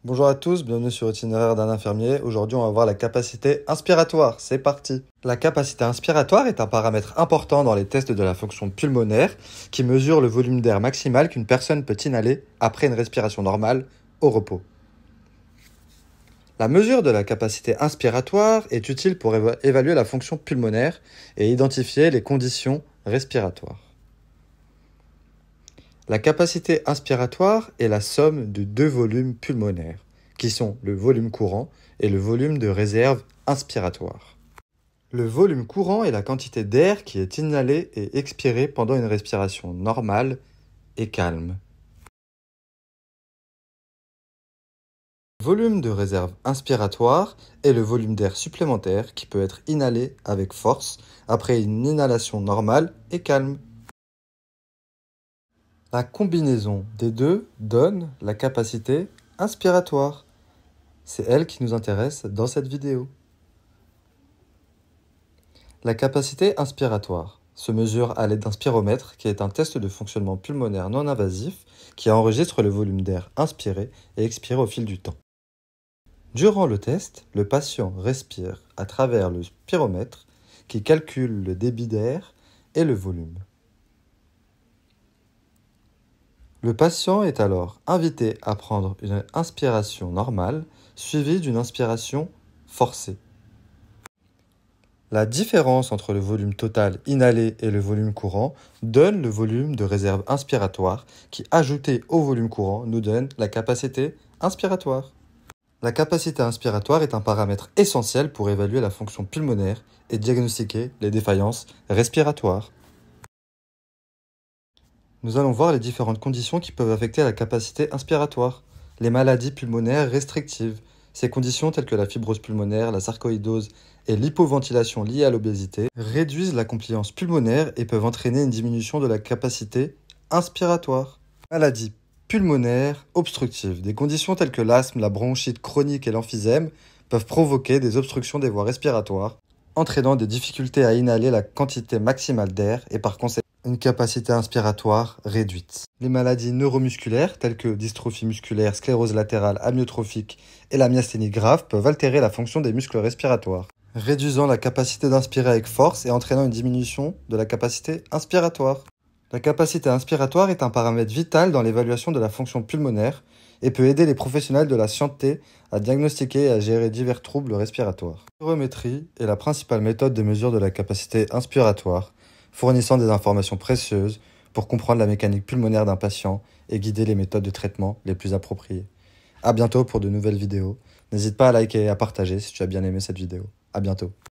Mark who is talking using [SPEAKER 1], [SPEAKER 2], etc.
[SPEAKER 1] Bonjour à tous, bienvenue sur Itinéraire d'un infirmier. Aujourd'hui, on va voir la capacité inspiratoire. C'est parti! La capacité inspiratoire est un paramètre important dans les tests de la fonction pulmonaire qui mesure le volume d'air maximal qu'une personne peut inhaler après une respiration normale au repos. La mesure de la capacité inspiratoire est utile pour évaluer la fonction pulmonaire et identifier les conditions respiratoires. La capacité inspiratoire est la somme de deux volumes pulmonaires, qui sont le volume courant et le volume de réserve inspiratoire. Le volume courant est la quantité d'air qui est inhalé et expiré pendant une respiration normale et calme. Le volume de réserve inspiratoire est le volume d'air supplémentaire qui peut être inhalé avec force après une inhalation normale et calme. La combinaison des deux donne la capacité inspiratoire. C'est elle qui nous intéresse dans cette vidéo. La capacité inspiratoire se mesure à l'aide d'un spiromètre qui est un test de fonctionnement pulmonaire non invasif qui enregistre le volume d'air inspiré et expiré au fil du temps. Durant le test, le patient respire à travers le spiromètre qui calcule le débit d'air et le volume. Le patient est alors invité à prendre une inspiration normale suivie d'une inspiration forcée. La différence entre le volume total inhalé et le volume courant donne le volume de réserve inspiratoire qui, ajouté au volume courant, nous donne la capacité inspiratoire. La capacité inspiratoire est un paramètre essentiel pour évaluer la fonction pulmonaire et diagnostiquer les défaillances respiratoires. Nous allons voir les différentes conditions qui peuvent affecter la capacité inspiratoire. Les maladies pulmonaires restrictives. Ces conditions, telles que la fibrose pulmonaire, la sarcoïdose et l'hypoventilation liée à l'obésité, réduisent la compliance pulmonaire et peuvent entraîner une diminution de la capacité inspiratoire. Maladies pulmonaires obstructives. Des conditions telles que l'asthme, la bronchite chronique et l'emphysème peuvent provoquer des obstructions des voies respiratoires, entraînant des difficultés à inhaler la quantité maximale d'air et par conséquent une capacité inspiratoire réduite. Les maladies neuromusculaires telles que dystrophie musculaire, sclérose latérale amyotrophique et la myasthénie grave peuvent altérer la fonction des muscles respiratoires, réduisant la capacité d'inspirer avec force et entraînant une diminution de la capacité inspiratoire. La capacité inspiratoire est un paramètre vital dans l'évaluation de la fonction pulmonaire et peut aider les professionnels de la santé à diagnostiquer et à gérer divers troubles respiratoires. La spirométrie est la principale méthode de mesure de la capacité inspiratoire, fournissant des informations précieuses pour comprendre la mécanique pulmonaire d'un patient et guider les méthodes de traitement les plus appropriées. À bientôt pour de nouvelles vidéos. N'hésite pas à liker et à partager si tu as bien aimé cette vidéo. À bientôt.